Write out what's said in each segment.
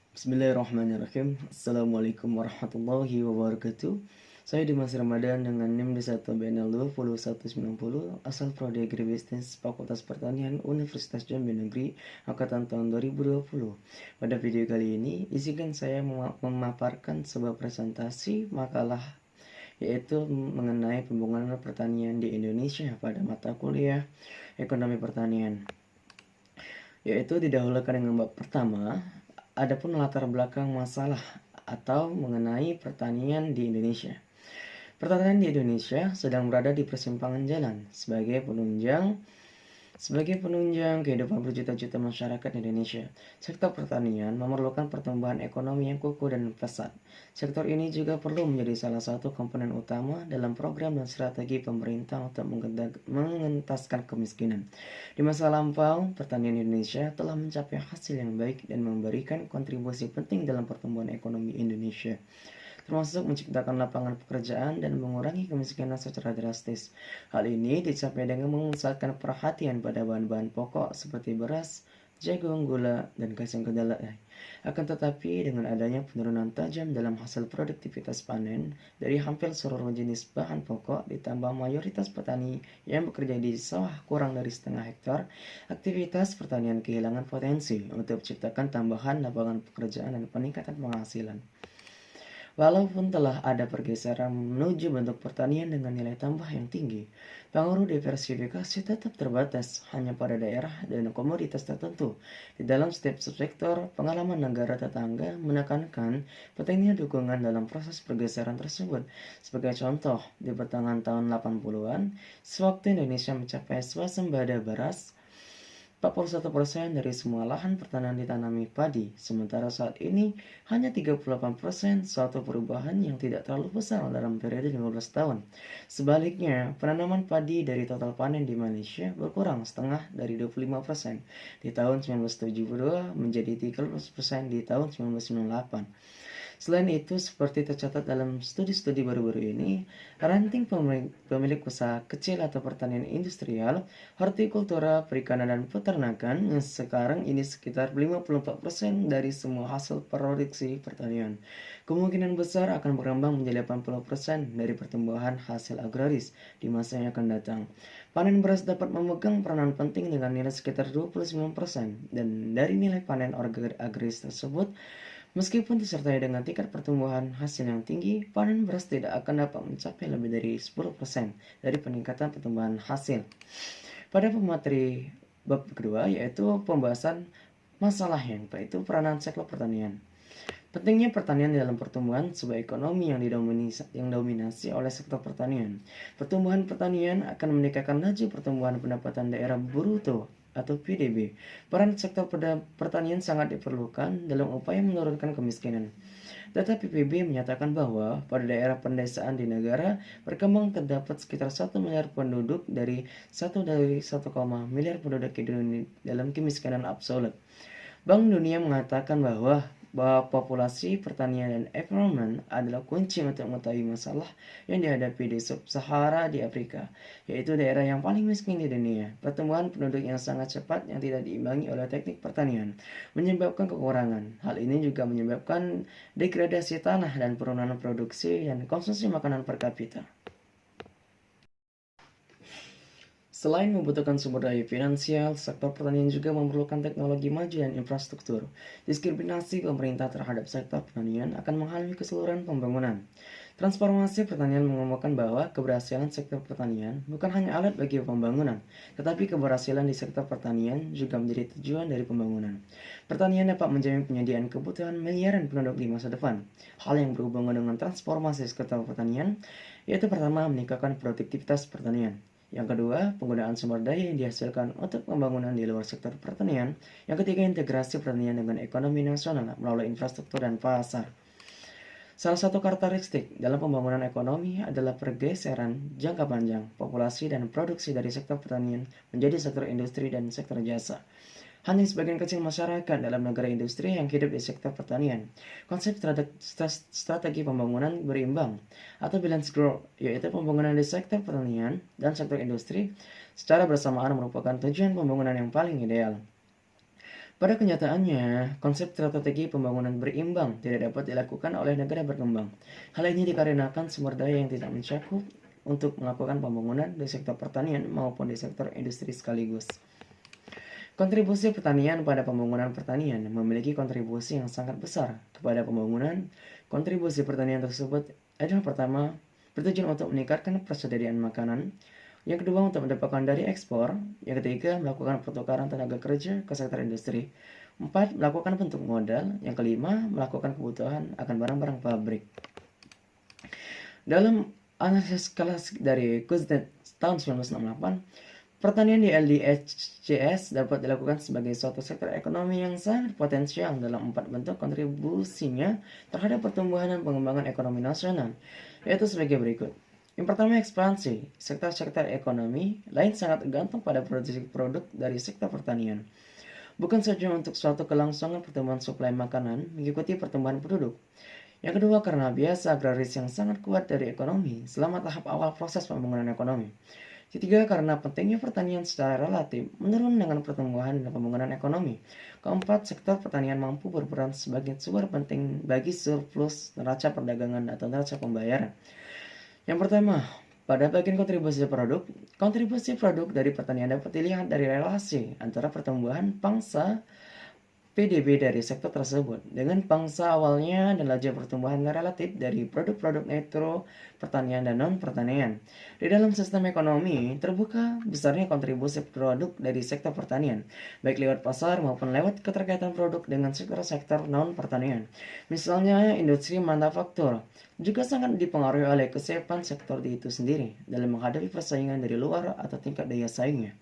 Bismillahirrahmanirrahim. Assalamualaikum warahmatullahi wabarakatuh. Saya Dimas Ramadan dengan NIM D1BNL 20190 asal Prodi Agribisnis Fakultas Pertanian Universitas Jambi Negeri angkatan tahun 2020. Pada video kali ini, izinkan saya memaparkan sebuah presentasi makalah yaitu mengenai pembangunan pertanian di Indonesia pada mata kuliah Ekonomi Pertanian. Yaitu didahulukan dengan bab pertama, adapun latar belakang masalah atau mengenai pertanian di Indonesia. Pertanian di Indonesia sedang berada di persimpangan jalan sebagai penunjang kehidupan berjuta-juta masyarakat Indonesia. Sektor pertanian memerlukan pertumbuhan ekonomi yang kukuh dan pesat. Sektor ini juga perlu menjadi salah satu komponen utama dalam program dan strategi pemerintah untuk mengentaskan kemiskinan. Di masa lampau, pertanian Indonesia telah mencapai hasil yang baik dan memberikan kontribusi penting dalam pertumbuhan ekonomi Indonesia, termasuk menciptakan lapangan pekerjaan dan mengurangi kemiskinan secara drastis. Hal ini dicapai dengan memusatkan perhatian pada bahan-bahan pokok seperti beras, jagung, gula, dan kacang kedelai. Akan tetapi, dengan adanya penurunan tajam dalam hasil produktivitas panen dari hampir seluruh jenis bahan pokok, ditambah mayoritas petani yang bekerja di sawah kurang dari setengah hektar, aktivitas pertanian kehilangan potensi untuk menciptakan tambahan lapangan pekerjaan dan peningkatan penghasilan. Walaupun telah ada pergeseran menuju bentuk pertanian dengan nilai tambah yang tinggi, pengaruh diversifikasi tetap terbatas hanya pada daerah dan komoditas tertentu. Di dalam setiap subsektor, pengalaman negara tetangga menekankan pentingnya dukungan dalam proses pergeseran tersebut. Sebagai contoh, di pertengahan tahun 80-an, sewaktu Indonesia mencapai swasembada beras, 41% dari semua lahan pertanian ditanami padi, sementara saat ini hanya 38%, suatu perubahan yang tidak terlalu besar dalam periode 15 tahun. Sebaliknya, penanaman padi dari total panen di Malaysia berkurang setengah dari 25% di tahun 1972 menjadi 13% di tahun 1998. Selain itu, seperti tercatat dalam studi-studi baru-baru ini, ranting pemilik usaha kecil atau pertanian industrial, hortikultura, perikanan, dan peternakan yang sekarang ini sekitar 54% dari semua hasil produksi pertanian. Kemungkinan besar akan berkembang menjadi 80% dari pertumbuhan hasil agraris di masa yang akan datang. Panen beras dapat memegang peranan penting dengan nilai sekitar 29%, dan dari nilai panen agraris tersebut, meskipun disertai dengan tingkat pertumbuhan hasil yang tinggi, panen beras tidak akan dapat mencapai lebih dari 10% dari peningkatan pertumbuhan hasil. Pada pemateri bab kedua, yaitu pembahasan masalah yang yaitu peranan sektor pertanian. Pentingnya pertanian dalam pertumbuhan sebuah ekonomi yang didominasi oleh sektor pertanian. Pertumbuhan pertanian akan meningkatkan laju pertumbuhan pendapatan daerah bruto atau PDB. Peran sektor pertanian sangat diperlukan dalam upaya menurunkan kemiskinan. Data PBB menyatakan bahwa pada daerah pedesaan di negara berkembang terdapat sekitar 1 miliar penduduk dari 1 miliar penduduk dalam kemiskinan absolut. Bank Dunia mengatakan bahwa populasi, pertanian, dan environment adalah kunci untuk mengetahui masalah yang dihadapi di sub-Sahara di Afrika, yaitu daerah yang paling miskin di dunia. Pertumbuhan penduduk yang sangat cepat yang tidak diimbangi oleh teknik pertanian menyebabkan kekurangan. Hal ini juga menyebabkan degradasi tanah dan penurunan produksi dan konsumsi makanan per kapita. Selain membutuhkan sumber daya finansial, sektor pertanian juga memerlukan teknologi maju dan infrastruktur. Diskriminasi pemerintah terhadap sektor pertanian akan menghalangi keseluruhan pembangunan. Transformasi pertanian mengemukakan bahwa keberhasilan sektor pertanian bukan hanya alat bagi pembangunan, tetapi keberhasilan di sektor pertanian juga menjadi tujuan dari pembangunan. Pertanian dapat menjamin penyediaan kebutuhan miliaran penduduk di masa depan. Hal yang berhubungan dengan transformasi sektor pertanian, yaitu pertama, meningkatkan produktivitas pertanian. Yang kedua, penggunaan sumber daya yang dihasilkan untuk pembangunan di luar sektor pertanian. Yang ketiga, integrasi pertanian dengan ekonomi nasional melalui infrastruktur dan pasar. Salah satu karakteristik dalam pembangunan ekonomi adalah pergeseran jangka panjang populasi dan produksi dari sektor pertanian menjadi sektor industri dan sektor jasa. Hanya sebagian kecil masyarakat dalam negara industri yang hidup di sektor pertanian. Konsep strategi pembangunan berimbang atau balance growth, yaitu pembangunan di sektor pertanian dan sektor industri secara bersamaan merupakan tujuan pembangunan yang paling ideal. Pada kenyataannya, konsep strategi pembangunan berimbang tidak dapat dilakukan oleh negara berkembang. Hal ini dikarenakan sumber daya yang tidak mencakup untuk melakukan pembangunan di sektor pertanian maupun di sektor industri sekaligus. Kontribusi pertanian pada pembangunan pertanian memiliki kontribusi yang sangat besar kepada pembangunan. Kontribusi pertanian tersebut adalah pertama, bertujuan untuk meningkatkan persediaan makanan, yang kedua untuk mendapatkan dari ekspor, yang ketiga melakukan pertukaran tenaga kerja ke sektor industri, empat melakukan bentuk modal, yang kelima melakukan kebutuhan akan barang-barang pabrik. Dalam analisis kelas dari Kuznets tahun 1968, pertanian di LDHCS dapat dilakukan sebagai suatu sektor ekonomi yang sangat potensial dalam 4 bentuk kontribusinya terhadap pertumbuhan dan pengembangan ekonomi nasional, yaitu sebagai berikut. Yang pertama, ekspansi. Sektor-sektor ekonomi lain sangat tergantung pada produksi produk dari sektor pertanian. Bukan saja untuk suatu kelangsungan pertumbuhan suplai makanan mengikuti pertumbuhan penduduk. Yang kedua, karena biasa agraris yang sangat kuat dari ekonomi selama tahap awal proses pembangunan ekonomi. Ketiga, karena pentingnya pertanian secara relatif menurun dengan pertumbuhan dan pembangunan ekonomi. Keempat, sektor pertanian mampu berperan sebagai sumber penting bagi surplus neraca perdagangan atau neraca pembayaran. Yang pertama, pada bagian kontribusi produk dari pertanian dapat dilihat dari relasi antara pertumbuhan pangsa PDB dari sektor tersebut dengan pangsa awalnya dan laju pertumbuhan relatif dari produk-produk netro pertanian dan non-pertanian. Di dalam sistem ekonomi, terbuka besarnya kontribusi produk dari sektor pertanian, baik lewat pasar maupun lewat keterkaitan produk dengan sektor-sektor non-pertanian. Misalnya, industri manufaktur juga sangat dipengaruhi oleh kesiapan sektor itu sendiri dalam menghadapi persaingan dari luar atau tingkat daya saingnya.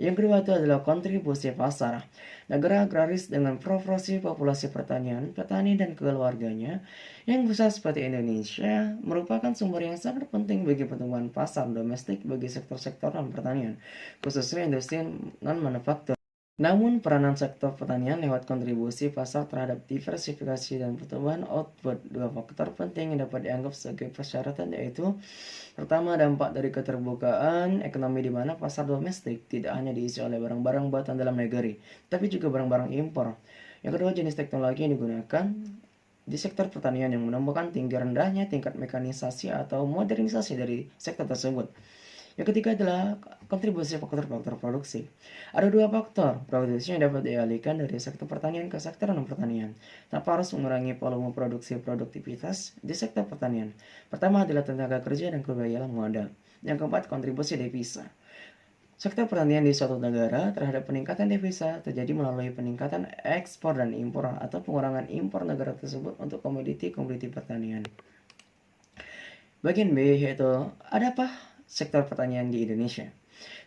Yang kedua itu adalah kontribusi pasar. Negara agraris dengan proporsi populasi pertanian, petani dan keluarganya yang besar seperti Indonesia merupakan sumber yang sangat penting bagi pertumbuhan pasar domestik bagi sektor-sektor non-pertanian, khususnya industri non-manufaktur. Namun, peranan sektor pertanian lewat kontribusi pasar terhadap diversifikasi dan pertumbuhan output, dua faktor penting yang dapat dianggap sebagai persyaratan, yaitu pertama, dampak dari keterbukaan ekonomi di mana pasar domestik tidak hanya diisi oleh barang-barang buatan dalam negeri, tapi juga barang-barang impor. Yang kedua, jenis teknologi yang digunakan di sektor pertanian yang menambahkan tinggi rendahnya tingkat mekanisasi atau modernisasi dari sektor tersebut. Yang ketiga adalah kontribusi faktor-faktor produksi. Ada dua faktor produksi yang dapat dialihkan dari sektor pertanian ke sektor non-pertanian, tanpa harus mengurangi volume produksi produktivitas di sektor pertanian. Pertama adalah tenaga kerja dan kebiayaan modal. Yang keempat, kontribusi devisa. Sektor pertanian di suatu negara terhadap peningkatan devisa terjadi melalui peningkatan ekspor dan impor atau pengurangan impor negara tersebut untuk komoditi-komoditi pertanian. Bagian B yaitu ada apa sektor pertanian di Indonesia.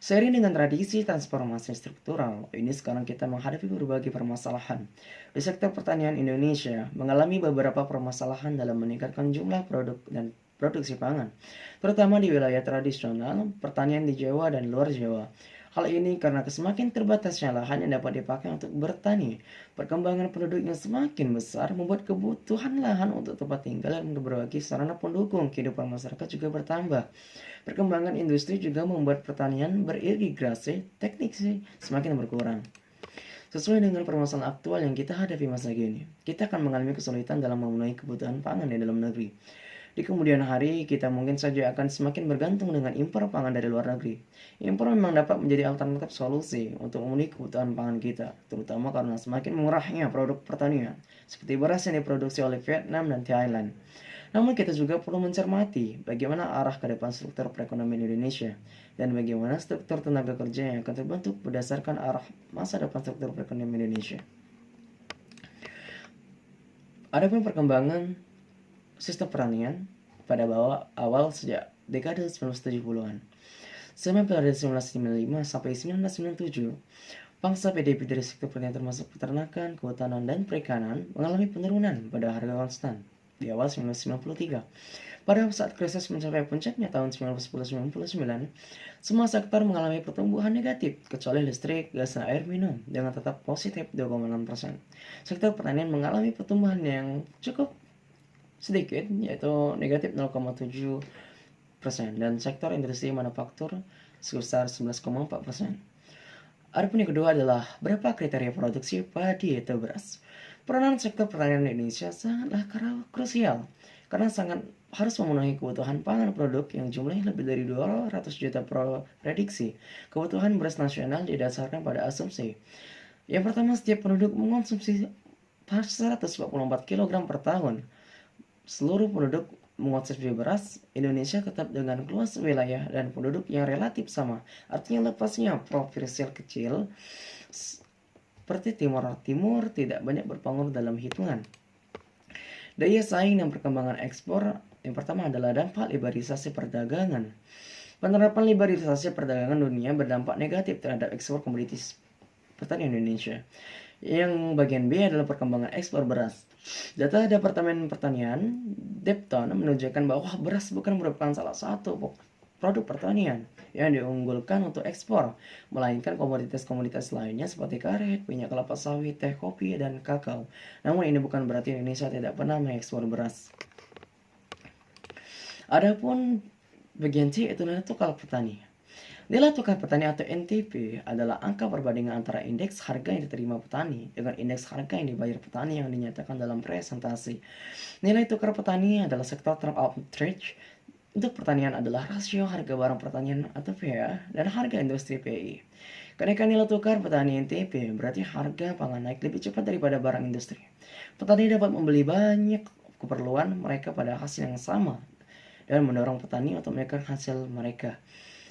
Seiring dengan tradisi transformasi struktural, ini sekarang kita menghadapi berbagai permasalahan. Di sektor pertanian Indonesia mengalami beberapa permasalahan dalam meningkatkan jumlah produk dan produksi pangan, terutama di wilayah tradisional pertanian di Jawa dan luar Jawa. Hal ini karena semakin terbatasnya lahan yang dapat dipakai untuk bertani. Perkembangan penduduk yang semakin besar membuat kebutuhan lahan untuk tempat tinggal dan berbagai sarana pendukung kehidupan masyarakat juga bertambah. Perkembangan industri juga membuat pertanian beririgrasi teknik semakin berkurang. Sesuai dengan permasalahan aktual yang kita hadapi masa kini, kita akan mengalami kesulitan dalam memenuhi kebutuhan pangan di dalam negeri. Di kemudian hari, kita mungkin saja akan semakin bergantung dengan impor pangan dari luar negeri. Impor memang dapat menjadi alternatif solusi untuk memenuhi kebutuhan pangan kita, terutama karena semakin murahnya produk pertanian, seperti beras yang diproduksi oleh Vietnam dan Thailand. Namun kita juga perlu mencermati bagaimana arah ke depan struktur perekonomian Indonesia dan bagaimana struktur tenaga kerja yang akan terbentuk berdasarkan arah masa depan struktur perekonomian Indonesia. Adapun perkembangan sistem pertanian pada awal sejak dekade 1970-an. Selama periode 1995 sampai 1997, pangsa PDB dari sektor pertanian termasuk peternakan, kehutanan, dan perikanan mengalami penurunan pada harga konstan di awal 1993. Pada saat krisis mencapai puncaknya tahun 1999, semua sektor mengalami pertumbuhan negatif kecuali listrik, gas, dan air minum dengan tetap positif 2,6%. Sektor pertanian mengalami pertumbuhan yang cukup sedikit, yaitu negatif 0,7%, dan sektor industri manufaktur sebesar 11,4%. Adapun yang kedua adalah berapa kriteria produksi padi atau beras. Peranan sektor pertanian di Indonesia sangatlah krusial karena sangat harus memenuhi kebutuhan pangan produk yang jumlahnya lebih dari 200 juta prediksi. Kebutuhan beras nasional didasarkan pada asumsi. Yang pertama, setiap penduduk mengonsumsi 144 kg per tahun. Seluruh penduduk mengonsumsi beras, Indonesia tetap dengan luas wilayah dan penduduk yang relatif sama. Artinya lepasnya provinsi kecil seperti Timur Timur tidak banyak berpengaruh dalam hitungan. Daya saing dan perkembangan ekspor yang pertama adalah dampak liberalisasi perdagangan. Penerapan liberalisasi perdagangan dunia berdampak negatif terhadap ekspor komoditi pertanian Indonesia. Yang bagian B adalah perkembangan ekspor beras. Data Departemen Pertanian Depton menunjukkan bahwa beras bukan merupakan salah satu produk pertanian yang diunggulkan untuk ekspor, melainkan komoditas-komoditas lainnya seperti karet, minyak kelapa sawit, teh, kopi, dan kakao. Namun ini bukan berarti Indonesia tidak pernah mengekspor beras. Adapun bagian C itu nilai tukar petani. Nilai tukar petani atau NTP adalah angka perbandingan antara indeks harga yang diterima petani dengan indeks harga yang dibayar petani yang dinyatakan dalam presentasi. Nilai tukar petani adalah sektor term of trade. Untuk pertanian adalah rasio harga barang pertanian atau PA dan harga industri PI. Kenaikan nilai tukar petani NTP berarti harga pangan naik lebih cepat daripada barang industri. Petani dapat membeli banyak keperluan mereka pada hasil yang sama dan mendorong petani untuk menaikkan hasil mereka.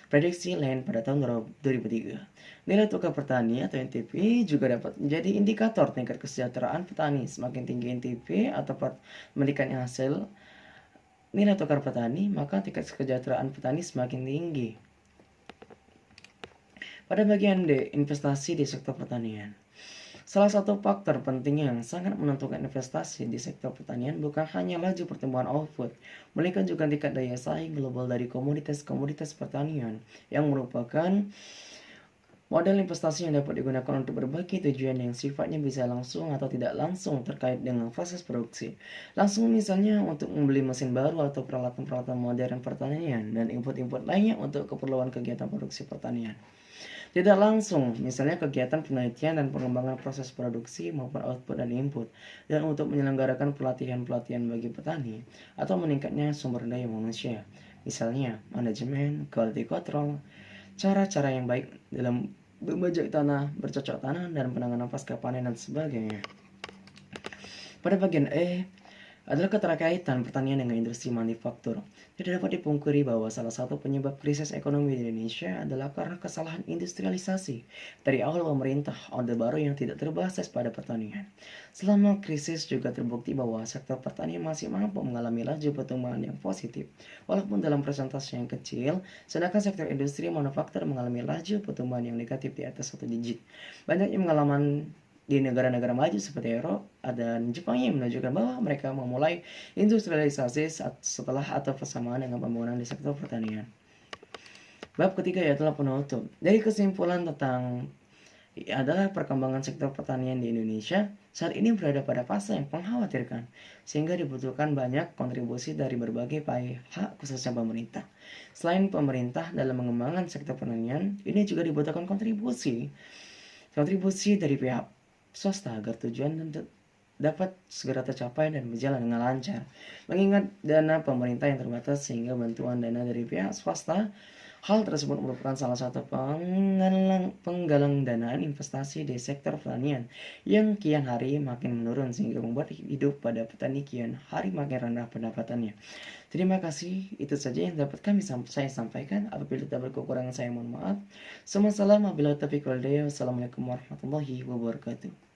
Prediksi lain pada tahun 2003. Nilai tukar petani atau NTP juga dapat menjadi indikator tingkat kesejahteraan petani. Semakin tinggi NTP atau meningkatnya hasil nilai tukar petani, maka tingkat kesejahteraan petani semakin tinggi. Pada bagian D, investasi di sektor pertanian. Salah satu faktor penting yang sangat menentukan investasi di sektor pertanian bukan hanya laju pertumbuhan output, melainkan juga tingkat daya saing global dari komoditas-komoditas pertanian yang merupakan model investasi yang dapat digunakan untuk berbagai tujuan yang sifatnya bisa langsung atau tidak langsung terkait dengan proses produksi. Langsung misalnya untuk membeli mesin baru atau peralatan-peralatan modern pertanian dan input-input lainnya untuk keperluan kegiatan produksi pertanian. Tidak langsung, misalnya kegiatan penelitian dan pengembangan proses produksi maupun output dan input, dan untuk menyelenggarakan pelatihan-pelatihan bagi petani, atau meningkatnya sumber daya manusia, misalnya manajemen, quality control, cara-cara yang baik dalam membajak tanah, bercocok tanam, dan penanganan pasca panen, dan sebagainya. Pada bagian E, adalah keterkaitan pertanian dengan industri manufaktur. Tidak dapat dipungkiri bahwa salah satu penyebab krisis ekonomi di Indonesia adalah karena kesalahan industrialisasi dari awal pemerintah Orde Baru yang tidak berbasis pada pertanian. Selama krisis juga terbukti bahwa sektor pertanian masih mampu mengalami laju pertumbuhan yang positif, walaupun dalam persentase yang kecil, sedangkan sektor industri manufaktur mengalami laju pertumbuhan yang negatif di atas 1 digit. Banyaknya pengalaman di negara-negara maju seperti Eropa dan Jepang yang menunjukkan bahwa mereka memulai industrialisasi setelah atau bersamaan dengan pembangunan di sektor pertanian. Bab ketiga adalah penutup. Dari kesimpulan tentang adalah perkembangan sektor pertanian di Indonesia saat ini berada pada fase yang mengkhawatirkan, sehingga dibutuhkan banyak kontribusi dari berbagai pihak khususnya pemerintah. Selain pemerintah dalam mengembangkan sektor pertanian, ini juga dibutuhkan kontribusi dari pihak swasta agar tujuan dapat segera tercapai dan berjalan dengan lancar. Mengingat dana pemerintah yang terbatas sehingga bantuan dana dari pihak swasta, hal tersebut merupakan salah satu penggalang danaan investasi di sektor pertanian yang kian hari makin menurun sehingga membuat hidup pada petani kian hari makin rendah pendapatannya. Terima kasih, itu saja yang dapat saya sampaikan. Apabila ada kekurangan saya mohon maaf. Assalamualaikum warahmatullahi wabarakatuh.